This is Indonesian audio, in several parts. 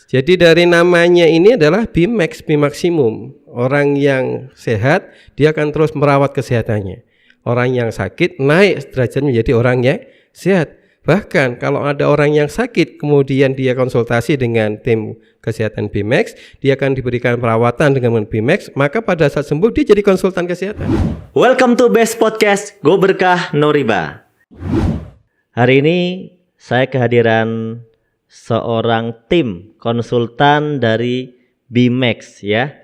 Jadi dari namanya ini adalah BIMAX, maksimum. Orang yang sehat dia akan terus merawat kesehatannya. Orang yang sakit naik derajatnya menjadi orang yang sehat. Bahkan kalau ada orang yang sakit kemudian dia konsultasi dengan tim kesehatan BIMAX, dia akan diberikan perawatan dengan BIMAX, maka pada saat sembuh dia jadi konsultan kesehatan. Welcome to Best Podcast Go Berkah No Riba. Hari ini saya kehadiran seorang tim konsultan dari BIMAX ya,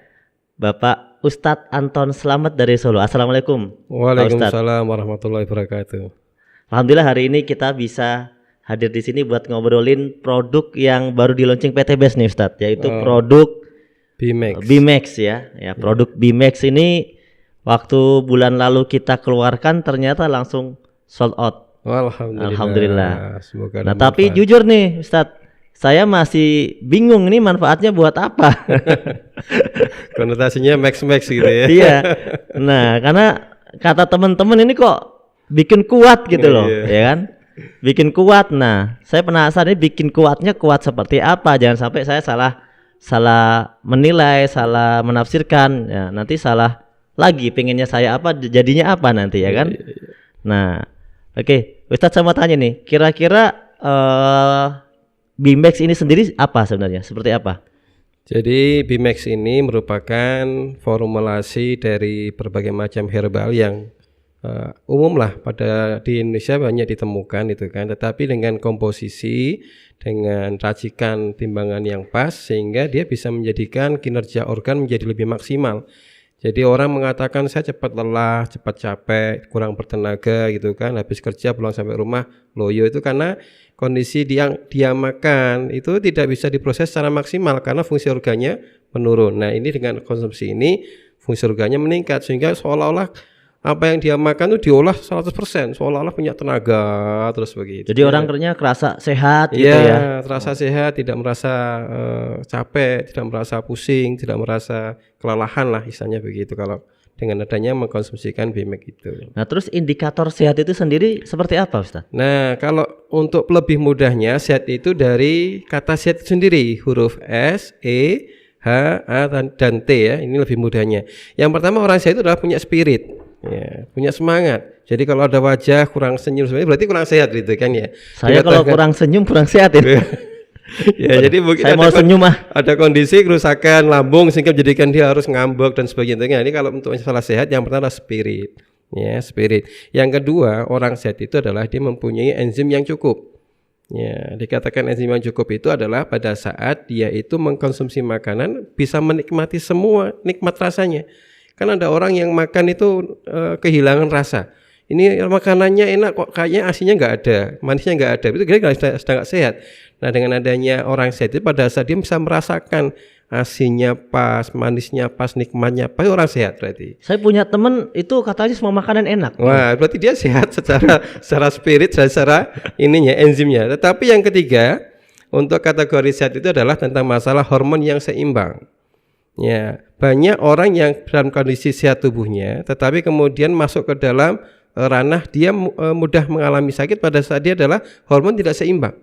Bapak Ustadz Anton Slamet dari Solo. Assalamualaikum. Waalaikumsalam warahmatullahi wabarakatuh. Alhamdulillah hari ini kita bisa hadir di sini buat ngobrolin produk yang baru di launching PT Best nih Ustadz, yaitu produk BIMAX ya. Produk BIMAX ini waktu bulan lalu kita keluarkan ternyata langsung sold out. Alhamdulillah. Semoga nah tapi jujur nih Ustadz, saya masih bingung ini manfaatnya buat apa. Konotasinya max gitu ya. Iya. Nah karena kata teman-teman ini kok bikin kuat gitu loh, ya kan? Bikin kuat. Nah, saya penasaran ini bikin kuatnya kuat seperti apa? Jangan sampai saya salah menilai, salah menafsirkan. Ya, nanti salah lagi. Pengennya saya apa, jadinya apa nanti ya kan? Nah, oke. Ustadz saya mau tanya nih, kira-kira BIMAX ini sendiri apa sebenarnya? Seperti apa? Jadi BIMAX ini merupakan formulasi dari berbagai macam herbal yang umum lah di Indonesia banyak ditemukan itu kan, tetapi dengan komposisi, dengan racikan timbangan yang pas sehingga dia bisa menjadikan kinerja organ menjadi lebih maksimal. Jadi orang mengatakan saya cepat lelah, cepat capek, kurang bertenaga gitu kan, habis kerja pulang sampai rumah loyo, itu karena kondisi dia makan itu tidak bisa diproses secara maksimal karena fungsi organnya menurun. Nah ini dengan konsumsi ini fungsi organnya meningkat sehingga seolah-olah apa yang dia makan itu diolah 100%, seolah-olah punya tenaga terus begitu. Jadi orang kerasa sehat gitu ya. Terasa sehat, tidak merasa capek, tidak merasa pusing, tidak merasa kelelahan lah istilahnya begitu kalau dengan adanya mengkonsumsikan BIMAX itu. Nah, terus indikator sehat itu sendiri seperti apa, Ustaz? Nah, kalau untuk lebih mudahnya sehat itu dari kata sehat itu sendiri, huruf S, E, H, A dan T ya. Ini lebih mudahnya. Yang pertama orang sehat itu adalah punya spirit. Ya, punya semangat. Jadi kalau ada wajah kurang senyum sebenarnya berarti kurang sehat gitu kan ya. Saya kalau kurang senyum kurang sehat ya. Ya jadi mungkin saya mau senyum ada kondisi kerusakan lambung sehingga menjadikan dia harus ngambek dan sebagainya. Ini kalau untuk masalah sehat yang pertama adalah spirit. Ya, spirit. Yang kedua, orang sehat itu adalah dia mempunyai enzim yang cukup. Ya, dikatakan enzim yang cukup itu adalah pada saat dia itu mengkonsumsi makanan bisa menikmati semua nikmat rasanya. Kan ada orang yang makan itu kehilangan rasa. Ini makanannya enak kok kayaknya asinnya nggak ada, manisnya nggak ada. Itu kira-kira sedang nggak sehat. Nah dengan adanya orang sehat itu pada saat dia bisa merasakan asinnya pas, manisnya pas, nikmatnya pas, orang sehat berarti. Saya punya teman itu katanya semua makanan enak. Wah berarti dia sehat secara spirit, secara ininya enzimnya. Tetapi yang ketiga untuk kategori sehat itu adalah tentang masalah hormon yang seimbang. Ya, banyak orang yang dalam kondisi sehat tubuhnya, tetapi kemudian masuk ke dalam ranah dia mudah mengalami sakit pada saat dia adalah hormon tidak seimbang.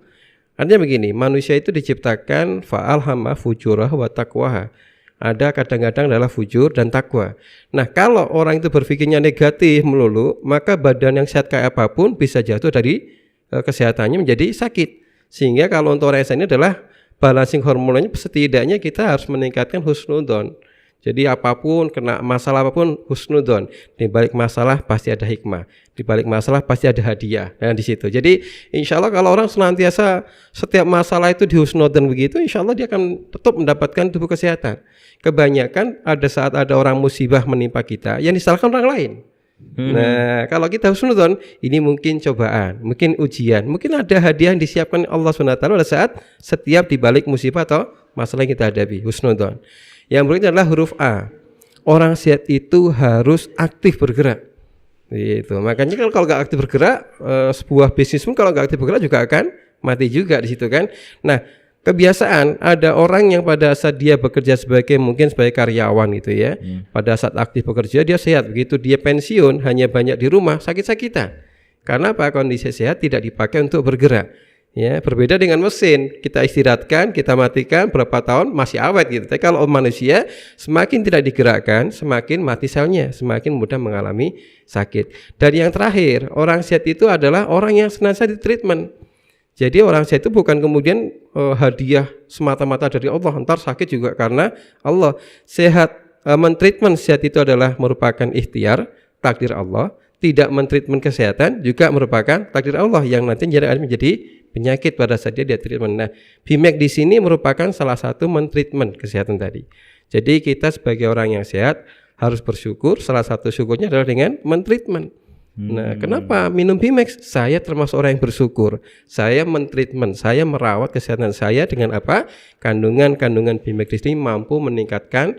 Artinya begini, manusia itu diciptakan fa'alhama fujurah wa taqwaha. Ada kadang-kadang adalah fujur dan takwa. Nah, kalau orang itu berpikirnya negatif melulu, maka badan yang sehat kayak apapun bisa jatuh dari kesehatannya menjadi sakit. Sehingga kalau untuk orang sehat ini adalah balancing hormonnya, setidaknya kita harus meningkatkan husnudon. Jadi apapun, kena masalah apapun husnudon. Di balik masalah pasti ada hikmah. Di balik masalah pasti ada hadiah. Nah di situ. Jadi insya Allah kalau orang senantiasa setiap masalah itu di husnudon begitu, insya Allah dia akan tetap mendapatkan tubuh kesehatan. Kebanyakan ada saat ada orang musibah menimpa kita yang disalahkan orang lain. Nah kalau kita husnudon, ini mungkin cobaan, mungkin ujian, mungkin ada hadiah yang disiapkan Allah SWT pada saat setiap dibalik musibah atau masalah yang kita hadapi. Husnudon. Yang berikutnya adalah huruf A. Orang sehat itu harus aktif bergerak. Gitu. Makanya kalau nggak aktif bergerak, sebuah bisnis pun kalau nggak aktif bergerak juga akan mati juga di situ kan. Nah kebiasaan ada orang yang pada saat dia bekerja mungkin sebagai karyawan gitu ya, pada saat aktif bekerja dia sehat, begitu dia pensiun hanya banyak di rumah sakit-sakitan. Karena apa? Kondisi sehat tidak dipakai untuk bergerak. Ya, berbeda dengan mesin. Kita istirahatkan, kita matikan berapa tahun masih awet gitu. Tapi kalau manusia semakin tidak digerakkan, semakin mati selnya, semakin mudah mengalami sakit. Dan yang terakhir, orang sehat itu adalah orang yang senantiasa ditreatment. Jadi orang sehat itu bukan kemudian hadiah semata-mata dari Allah, entar sakit juga karena Allah. Sehat, mentreatment sehat itu adalah merupakan ikhtiar, takdir Allah. Tidak mentreatment kesehatan juga merupakan takdir Allah yang nanti menjadi penyakit pada saat dia treatment. Nah, BMAC di sini merupakan salah satu mentreatment kesehatan tadi. Jadi kita sebagai orang yang sehat harus bersyukur. Salah satu syukurnya adalah dengan mentreatment. Nah, kenapa minum BMAC? Saya termasuk orang yang bersyukur. Saya mentreatment, saya merawat kesehatan saya dengan apa? Kandungan BMAC di sini mampu meningkatkan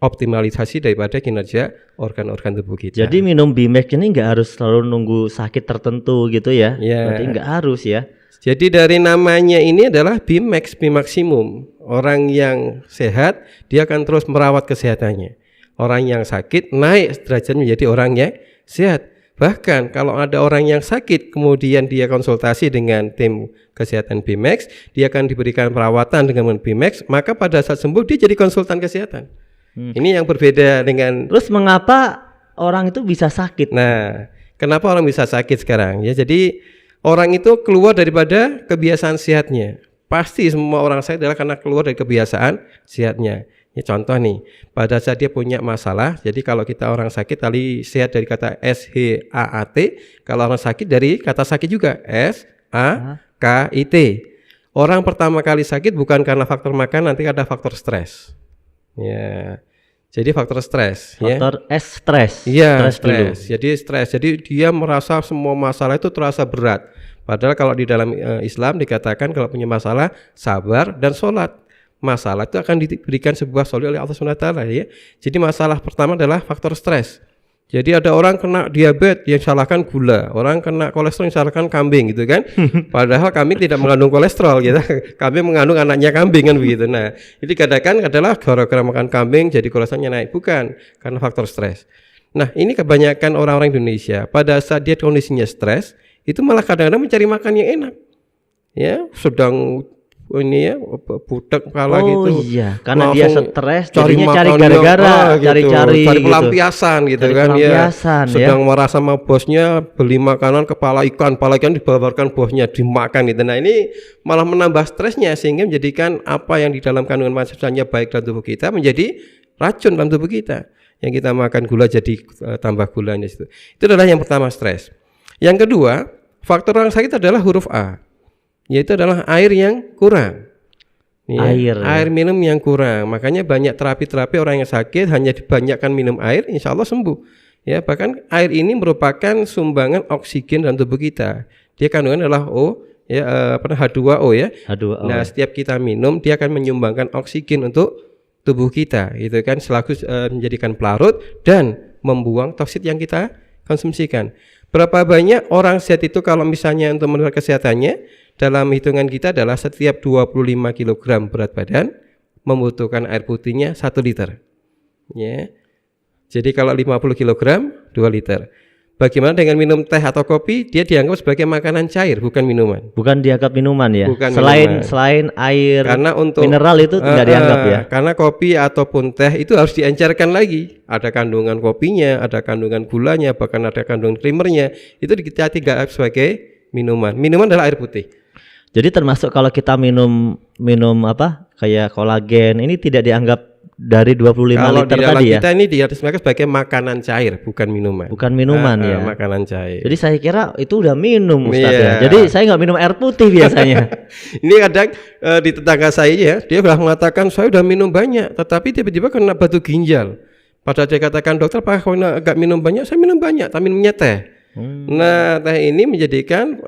optimalisasi daripada kinerja organ-organ tubuh kita. Jadi minum BMAC ini nggak harus selalu nunggu sakit tertentu gitu ya? Berarti nggak harus ya? Jadi dari namanya ini adalah BMAX, Bimaksimum. Orang yang sehat dia akan terus merawat kesehatannya. Orang yang sakit naik derajatnya menjadi orang yang sehat. Bahkan kalau ada orang yang sakit kemudian dia konsultasi dengan tim kesehatan BMAX, dia akan diberikan perawatan dengan BMAX, maka pada saat sembuh dia jadi konsultan kesehatan. Ini yang berbeda dengan. Terus mengapa orang itu bisa sakit? Nah, kenapa orang bisa sakit sekarang? Ya, jadi orang itu keluar daripada kebiasaan sehatnya. Pasti semua orang sakit adalah karena keluar dari kebiasaan sehatnya. Ini contoh nih, pada saat dia punya masalah, jadi kalau kita orang sakit tadi sehat dari kata SHAAT, kalau orang sakit dari kata sakit juga SAKIT. Orang pertama kali sakit bukan karena faktor makan, nanti ada faktor stres. Ya. Jadi faktor stres, faktor stres. Iya, stres. Jadi stres. Jadi dia merasa semua masalah itu terasa berat. Padahal kalau di dalam Islam dikatakan kalau punya masalah sabar dan sholat. Masalah itu akan diberikan sebuah solusi oleh Allah SWT ya. Jadi masalah pertama adalah faktor stres. Jadi ada orang kena diabetes yang salahkan gula, orang kena kolesterol yang salahkan kambing gitu kan. Padahal kambing tidak mengandung kolesterol gitu. Kambing mengandung anaknya kambing kan begitu. Nah, ini kadang-kadang adalah gara-gara makan kambing jadi kolesterolnya naik, bukan karena faktor stres. Nah, ini kebanyakan orang-orang Indonesia pada saat dia kondisinya stres, itu malah kadang-kadang mencari makan yang enak. Ya, sedang ini ya budak kepala gitu. Oh iya, karena dia stres jadinya cari gara-gara, cari pelampiasan gitu kan ya. Sedang marah sama bosnya, beli makanan kepala ikan dibawarkan bosnya dimakan gitu. Nah, ini malah menambah stresnya sehingga menjadikan apa yang di dalam kandungan manusianya baik dalam tubuh kita menjadi racun dalam tubuh kita. Yang kita makan gula jadi tambah gulanya itu. Itu adalah yang pertama, stres. Yang kedua, faktor orang sakit adalah huruf A. Yaitu adalah air yang kurang. Ya, air minum yang kurang. Makanya banyak terapi-terapi orang yang sakit hanya dibanyakkan minum air, insya Allah sembuh. Ya, bahkan air ini merupakan sumbangan oksigen dalam tubuh kita. Dia kandungan adalah O, ya H2O ya. H2O. Nah, setiap kita minum dia akan menyumbangkan oksigen untuk tubuh kita, gitu kan, selaku menjadikan pelarut dan membuang toksit yang kita konsumsikan. Berapa banyak orang sehat itu kalau misalnya untuk menurut kesehatannya dalam hitungan kita adalah setiap 25 kg berat badan membutuhkan air putihnya 1 liter. Ya. Jadi kalau 50 kg 2 liter. Bagaimana dengan minum teh atau kopi? Dia dianggap sebagai makanan cair, bukan minuman. Bukan dianggap minuman ya. Bukan selain air karena untuk mineral itu tidak dianggap ya. Karena kopi ataupun teh itu harus diencerkan lagi. Ada kandungan kopinya, ada kandungan gulanya, bahkan ada kandungan creamernya. Itu kita tidak sebagai minuman. Minuman adalah air putih. Jadi termasuk kalau kita minum apa? Kayak kolagen, ini tidak dianggap dari 25 kalau liter di dalam tadi ya. Kita ini diartikan sebagai makanan cair, bukan minuman. Bukan minuman ya. Makanan cair. Jadi saya kira itu udah minum Ustaz ya. Jadi saya nggak minum air putih biasanya. Ini kadang di tetangga saya ya, dia sudah mengatakan saya udah minum banyak, tetapi tiba-tiba kena batu ginjal. Padahal dia katakan, dokter Pak kalau nggak minum banyak, saya minum banyak, tapi minumnya teh. Nah, teh ini menjadikan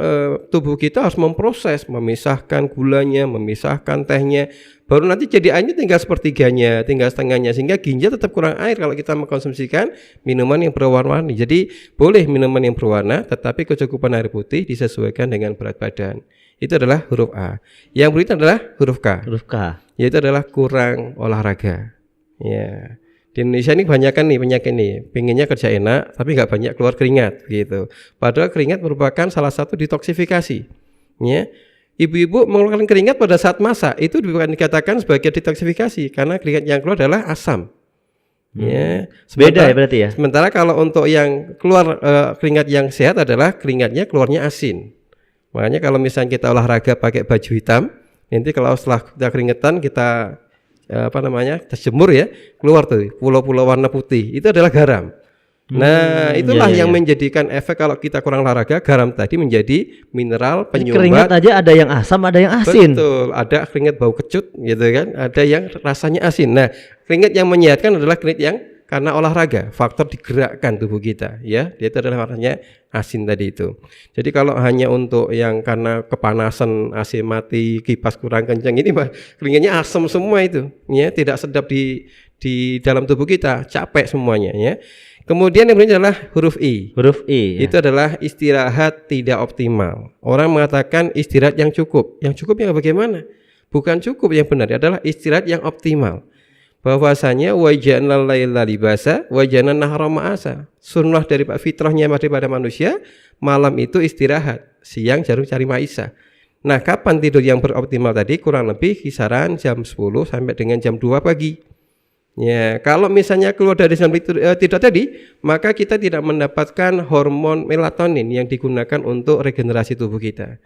tubuh kita harus memproses, memisahkan gulanya, memisahkan tehnya. Baru nanti jadi airnya tinggal sepertiganya, tinggal setengahnya, sehingga ginjal tetap kurang air kalau kita mengkonsumsikan minuman yang berwarna-warni. Jadi boleh minuman yang berwarna, tetapi kecukupan air putih disesuaikan dengan berat badan. Itu adalah huruf A. Yang berikutnya adalah huruf K. Huruf K. Yaitu adalah kurang olahraga. Ya. Di Indonesia ini banyak kan nih penyakit nih, pengennya kerja enak tapi nggak banyak keluar keringat gitu. Padahal keringat merupakan salah satu detoksifikasi. Ya. Ibu-ibu mengeluarkan keringat pada saat masak itu bukan dikatakan sebagai detoksifikasi karena keringat yang keluar adalah asam. Ya, beda ya berarti ya. Sementara kalau untuk yang keluar keringat yang sehat adalah keringatnya keluarnya asin. Makanya kalau misalnya kita olahraga pakai baju hitam, nanti kalau setelah kita keringetan kita kita jemur ya, keluar tuh pulau-pulau warna putih, itu adalah garam. Nah, itulah yang menjadikan efek kalau kita kurang olahraga, garam tadi menjadi mineral penyumbat. Keringat aja ada yang asam, ada yang asin. Betul, ada keringat bau kecut gitu kan, ada yang rasanya asin. Nah, keringat yang menyehatkan adalah keringat yang karena olahraga, faktor digerakkan tubuh kita ya. Dia itu adalah warnanya asin tadi itu. Jadi kalau hanya untuk yang karena kepanasan, AC mati, kipas kurang kencang, ini keringatnya asam semua itu ya, tidak sedap di dalam tubuh kita, capek semuanya ya. Kemudian yang berikutnya adalah huruf I. Huruf I. Itu adalah istirahat tidak optimal. Orang mengatakan istirahat yang cukup. Yang cukup yang bagaimana? Bukan cukup, yang benar adalah istirahat yang optimal. Bahwasanya waja'nal laila libasa waja'nan nahara ma'asa. Sunnah dari fitrahnya daripada manusia, malam itu istirahat, siang jarum cari maisha. Nah, kapan tidur yang beroptimal tadi? Kurang lebih kisaran jam 10 sampai dengan jam 2 pagi. Ya, kalau misalnya keluar dari jam tidur tadi, maka kita tidak mendapatkan hormon melatonin yang digunakan untuk regenerasi tubuh kita.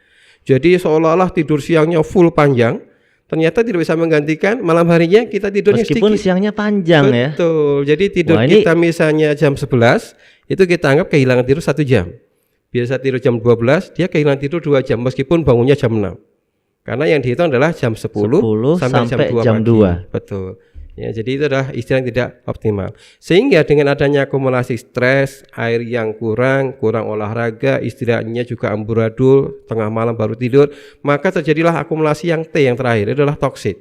Jadi seolah-olah tidur siangnya full panjang, ternyata tidak bisa menggantikan malam harinya kita tidurnya meskipun sedikit. Siangnya panjang. Betul. Ya. Betul. Jadi tidur kita misalnya jam 11, itu kita anggap kehilangan tidur 1 jam. Biasa tidur jam 12, dia kehilangan tidur 2 jam meskipun bangunnya jam 6. Karena yang dihitung adalah jam 10 sampai jam 2 pagi. Betul. Ya, jadi itu adalah istirahat yang tidak optimal. Sehingga dengan adanya akumulasi stres, air yang kurang olahraga, istirahatnya juga amburadul, tengah malam baru tidur, maka terjadilah akumulasi yang T yang terakhir, itu adalah toksit.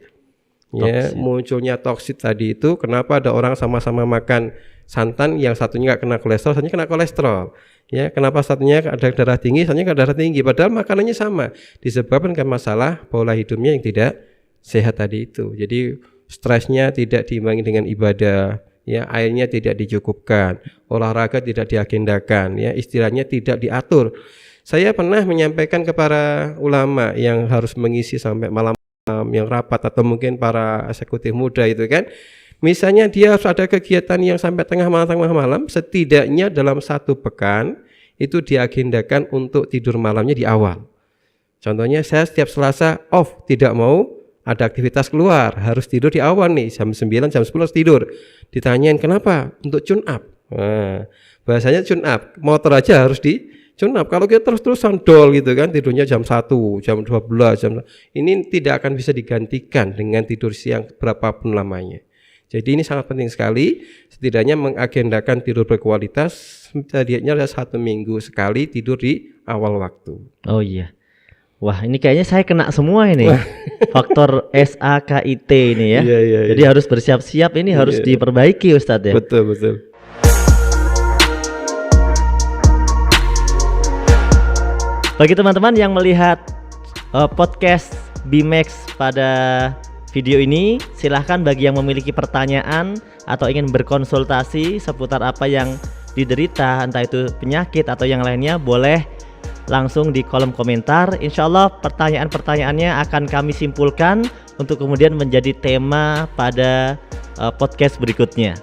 Ya, munculnya toksit tadi itu kenapa ada orang sama-sama makan santan, yang satunya nggak kena kolesterol, satunya kena kolesterol. Ya, kenapa satunya ada darah tinggi, satunya nggak darah tinggi, padahal makanannya sama, disebabkan karena masalah pola hidupnya yang tidak sehat tadi itu. Jadi stresnya tidak diimbangi dengan ibadah, ya, airnya tidak dicukupkan, olahraga tidak diagendakan, ya, istirahatnya tidak diatur. Saya pernah menyampaikan kepada ulama yang harus mengisi sampai malam yang rapat, atau mungkin para eksekutif muda itu kan, misalnya dia harus ada kegiatan yang sampai tengah malam, setidaknya dalam 1 pekan itu diagendakan untuk tidur malamnya di awal. Contohnya saya setiap Selasa off, tidak mau ada aktivitas keluar, harus tidur di awal nih, jam 9, jam 10 tidur. Ditanyain kenapa? Untuk tune up. Nah, bahasanya tune up, motor aja harus di tune up. Kalau kita terus-terusan dol gitu kan, tidurnya jam 1, jam 12, ini tidak akan bisa digantikan dengan tidur siang berapapun lamanya. Jadi ini sangat penting sekali, setidaknya mengagendakan tidur berkualitas, setidaknya ada 1 minggu sekali tidur di awal waktu. Oh iya. Wah, ini kayaknya saya kena semua ini. Faktor SAKIT ini ya. Jadi harus bersiap-siap, ini harus diperbaiki Ustadz ya. Betul. Bagi teman-teman yang melihat podcast BMax pada video ini, silahkan bagi yang memiliki pertanyaan atau ingin berkonsultasi seputar apa yang diderita, entah itu penyakit atau yang lainnya, boleh langsung di kolom komentar. Insya Allah pertanyaan-pertanyaannya akan kami simpulkan untuk kemudian menjadi tema pada podcast berikutnya.